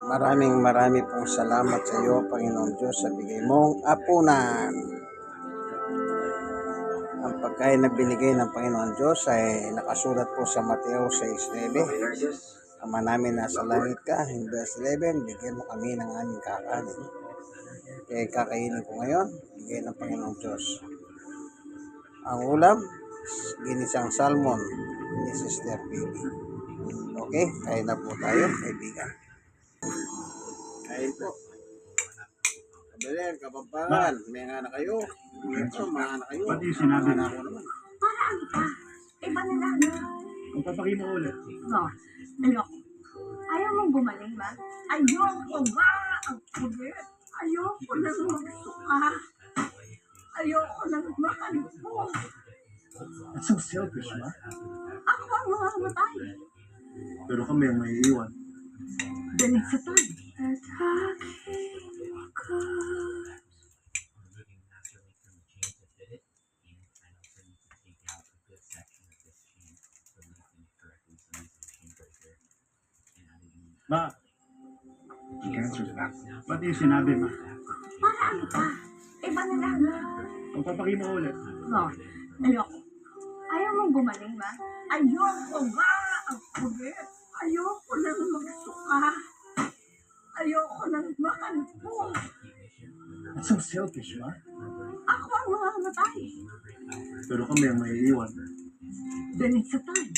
Marami pong salamat sa iyo, Panginoon Diyos, sa bigay mong apunan. Ang pagkain na binigay ng Panginoon Diyos ay nakasulat po sa Mateo 6:9. Ama namin nasa langit ka, in verse 11, bigyan mo kami ng aming kakanin. Kaya kakainin ko ngayon, bigay ng Panginoon Diyos. Ang ulam, ginisang salmon ni Sister Baby. Okay, kain na po tayo, kaibigan. Kain po. Kabayan, Kapampangan, may nga na kayo. Ito, mga na kayo. Pati sinabi Mga na ako naman. Para ano pa? Iba na lang. Kung papakita ulit. No, ayoko. Ayaw mong gumaling ba? Ayoko ba? Ang kulit. Ayoko nang magsuka. Ayoko nang makalpo. That's so selfish, ma. Ako ang mamamatay. Pero kami ang may iwan. Then it's a time. Ma, answer that. Pati sinabi, ma. Para ano pa? Iba na lang. Kung papakita ulit. No, ayoko. Ayaw mong gumaling ba? Ayoko ba? Ang kulit. Ayoko nang magsuka. Ayoko nang makalpo. That's so selfish, ma. Ako ang mamamatay. Pero kami ang may iwan. Then it's a time.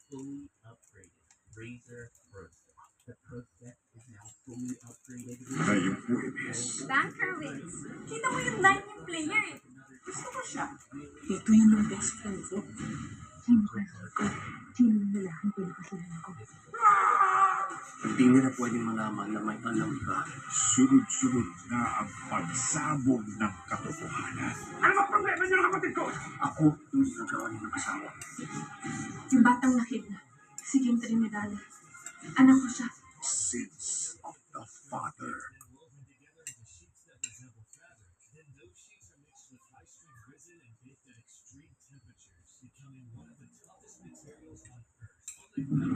Fully upgraded Razer Roaster. The Pro Set is now fully upgraded. Ngayong Huwebes, Banker wins. Kita mo yung line yung player eh. Gusto ko siya. Ito yung ng best friend ko. Sino kasi ko? Sino yung lalaking pinakasulan ko? Hindi nila pwedeng malaman na may alam ka. sunod-sunod na ang pagsabog ng katotohanan. Ano ba problema niyo ng kapatid ko? Ako yung ginagawa niyo ng asawa. Yung batang nakid na. Si Kim Trinidad. Anak ko siya. Sins of the Father.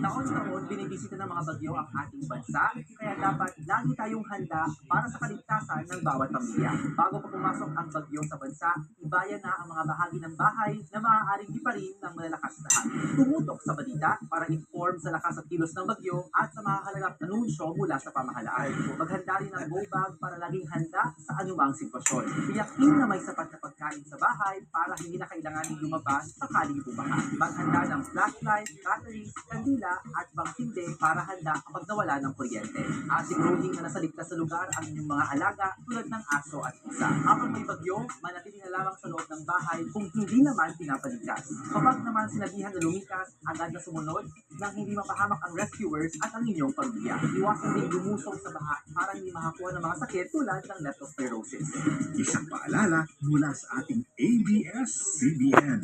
Taon-taon, binibisita ng mga bagyo ang ating bansa, kaya dapat lagi tayong handa para sa kaligtasan ng bawat pamilya. Bago pa pumasok ang bagyo sa bansa, ibayan na ang mga bahagi ng bahay na maaaring hiparin ng malalakas na hangin. Tumutok sa balita para inform sa lakas at kilos ng bagyo at sa mahalagang anunsyo mula sa pamahalaan. Maghanda rin ng go bag para laging handa sa anumang sitwasyon. Tiyakin na may sapat na pagkain sa bahay para hindi na kailanganin lumabas sakaling bumaha. Maghanda ng flashlight, batteries, kandila at bangkinde para handa kapag nawala ng kuryente. Asiguraduhin na nasa ligtas sa lugar ang inyong mga alaga tulad ng aso at pusa. Habang may bagyo, manatili na lamang sa loob ng bahay kung hindi naman pinapalikas. Kapag naman sinabihan na lumikas, agad na sumunod nang hindi mapahamak ang rescuers at ang inyong pamilya. Iwasan din lumusong sa baha para hindi makakuha ng mga sakit tulad ng leptospirosis. Isang paalala mula sa ating ABS-CBN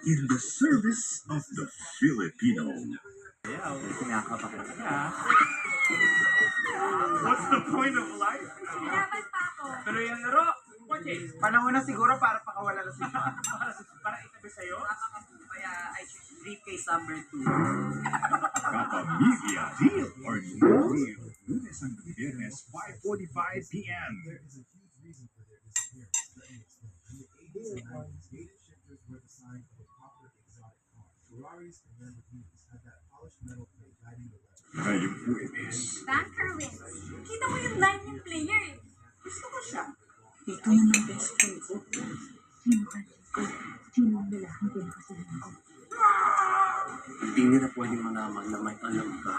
in the service of the Filipino. Kinakapakit ka. What's the point of life? Kailangan pa ako. Tuloy ang laro. Panahon na siguro para pakawala na siya. Para itabi sa'yo? Kaya I choose briefcase number 2. Kapamilya, Deal or No Deal. Lunes hanggang Biyernes, 5:45 p.m. Ngayong Huwebes, Banker wins. Kita mo yung line yung player eh. Gusto ko siya. Ito yung ng best friend ko. Sino kasi ko? Sino yung lalaking pinakasulan ko? Hindi nila pwedeng malaman na may alam ka.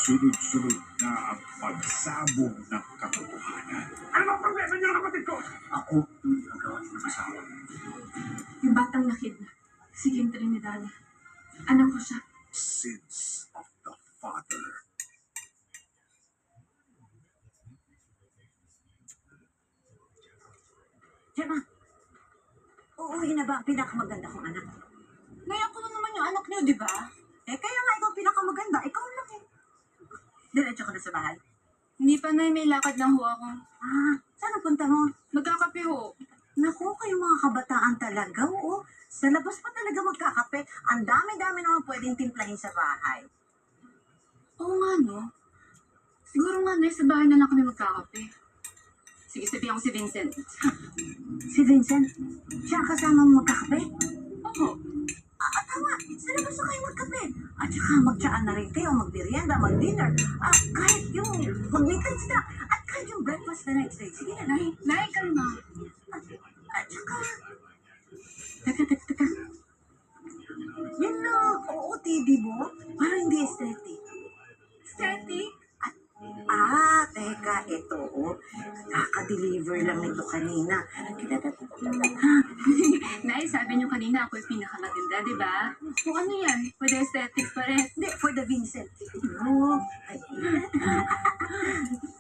sunod-sunod na ang pagsabog ng katotohanan. Ano ba problema niyo ng kapatid ko? Ako yung ginagawa niyo ng asawa. Yung batang nakid na. Si Kim Trinidad. Anak ko siya. Sins of the Father. Gemma, uuwi na ba ang pinakamaganda kong anak? Ngayon ko naman yung anak niyo, di ba? Kaya nga ikaw pinakamaganda, ikaw lang eh. Diretso ka na sa bahay. Hindi pa na may lakad lang ho ako. Saan ang punta mo? Magkakape ho. Naku, kayong mga kabataan talaga, oo. Sa labas pa talaga magkakape. Ang dami-dami naman pwedeng timplahin sa bahay. Oo nga, no? Siguro nga, Nay, sa bahay na lang kami magkakape. Sige, sabihan ko si Vincent. Si Vincent, siya ang kasama mo magkakape? Oo. Tama. Sa labas na kayo magkape. At saka magtsaan na rin kayo, magmerienda, mag-dinner. Kahit yung mag-weekends na. At kahit yung breakfast na next day. Sige na, Nay. Nay, kalma. At saka... Teka. Yan na, OOTD mo? Parang hindi aesthetic. Aesthetic? Teka, ito, oh. Kaka-deliver lang nito kanina. Nay, sabi niyo kanina ako yung pinakamaganda, di ba? Kung ano yan, for the aesthetics pa rin. Hindi, for the Vincent. No.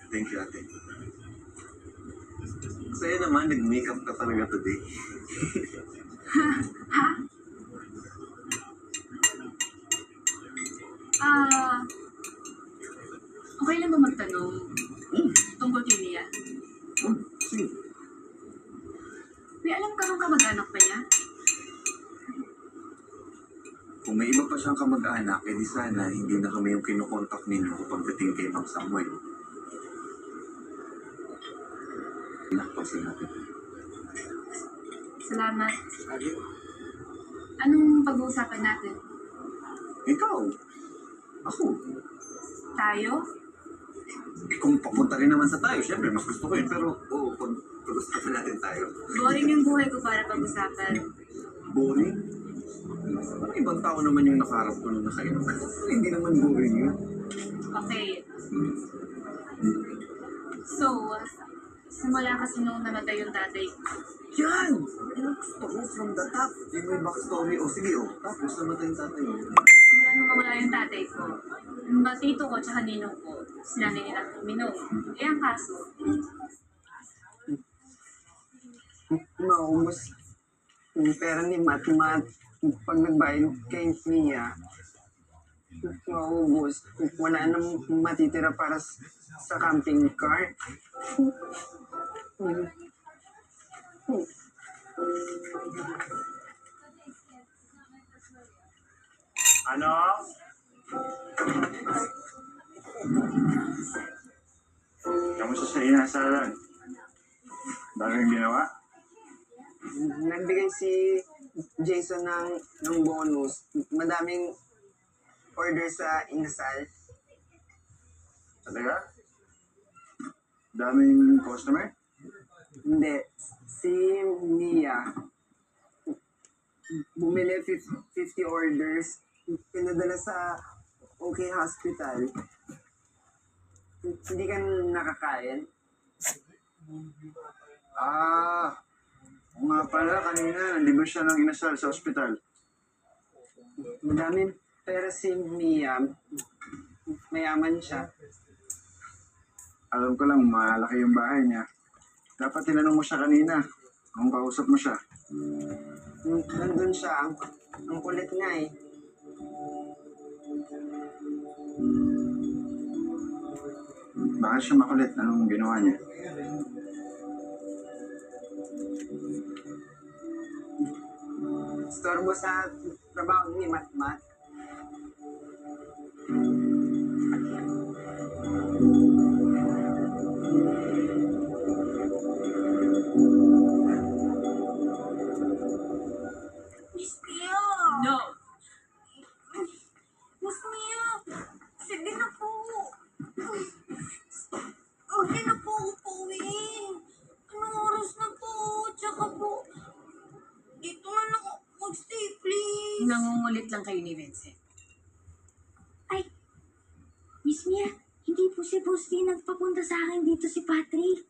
Thank you, ate. Sa'yo naman, nag-makeup ka talaga today. Ha? Okay lang ba magtanong tungkol kay Mia? Sige. May alam ka bang kamag-anak pa niya? Kung may iba pa siyang kamag-anak, edi sana hindi na kami yung kinukontak ninyo pagdating kay Mang Samuel. Nakapagsin natin. Salamat. Anong pag-uusapan natin? Ikaw. Ako. Tayo? Kung papunta rin naman sa tayo, syempre, mas gusto ko yun. Pero, oo, pag-usapan natin tayo. Boring yung buhay ko para pag-usapan. Boring? Parang ibang tao naman yung nakaharap ko nung nakainom. Hindi naman boring yun. Okay. So, simula kasi nung namatay yung tatay ko. Yan! Yan ang gusto ko from the top. Yung may backstory. O sige, tapos namatay yung tatay mo. Simula nung mawala yung tatay ko, yung tito ko tsaka ninong ko, sinanay nilang uminom. Eh, ang kaso, Maubos yung pera ni Matmat pag nagbayad kay Mia. Maubos. Wala nang matitira para sa camping car. Ano? Kamusta sa inasalan? Daming ginawa? Nagbigay si Jason ng bonus. Madaming order sa inasal. Talaga? Daming customer? Hindi. Si Mia. Bumili 50 orders. Pinadala sa OK Hospital. Hindi ka nakakain? Oo nga pala, kanina nandibos siya ng inasal sa ospital. Madaming pera si Mia. Mayaman siya. Alam ko lang, malaki yung bahay niya. Dapat tinanong mo siya kanina kung kausap mo siya. Nandun siya. Ang kulit nga eh. Baka siya makulit. Anong ginawa niya? Storbo sa trabaho ni Matmat. Miss Mia! no! Miss Mia! Sige na po! Huwag na po ako pauwiin. Anong oras na po? Tsaka po, dito na lang ako magstay, please. Nangungulit lang kayo ni Vincent. Miss Mia, hindi po si Boss D nagpapunta sa akin dito si Patrick.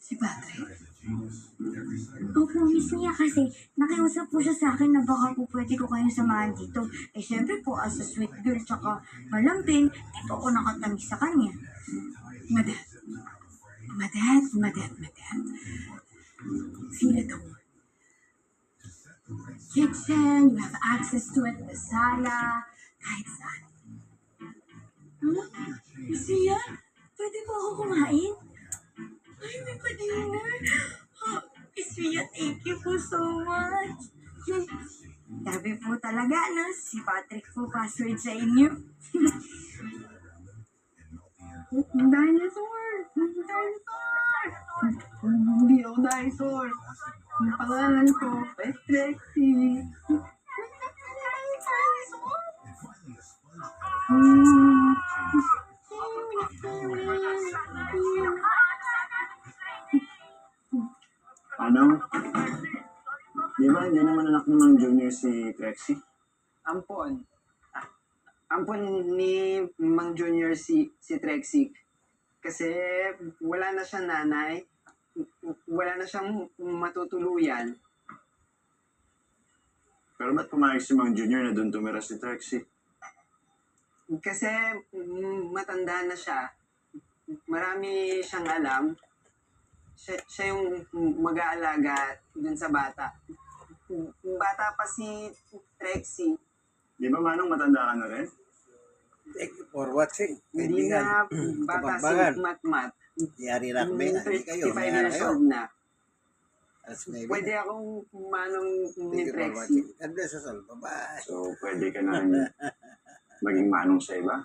Si Patrick? Opo, Miss Mia, kasi nakiusap po siya sa akin na baka po pwede ko kayong samahan dito. Eh, syempre po, as a sweet girl, tsaka malambing, dito ako nakatamis sa kanya. Madad. Feel at home. Kitchen, you have access to it, the sala, kahit saan. Miss Mia, pwede po ako kumain? Ay, may pa-dinner. Oh, Miss Mia, thank you po so much. Sabi po talaga, no? Si Patrick po password sa inyo. Dinosaur! Dinosaur! Hindi ako dinosaur. Ang pangalan ko ay Trexie. Ano? Di ba hindi naman anak mo ng junior si Trexie? Ampon. Ampon ni Mang Junior si Trexie. Kasi wala na siyang nanay. Wala na siyang matutuluyan. Pero ba't pumayag si Mang Junior na doon tumira si Trexie? Kasi matanda na siya. Marami siyang alam. Siya yung mag-aalaga dun sa bata. Bata pa si Trexie. Di ba Manong matanda ka na rin? Thank you for watching. Hindi na Kaibigan, bata si kabambangan. Matmat. Yari Rakme, hindi kayo. 35 May ano years kayo. old na. Alas 9. Pwede akong manong ni Thank you for Trexie. watching. God bless us all. Bye-bye. So, pwede ka na rin maging manong sa iba?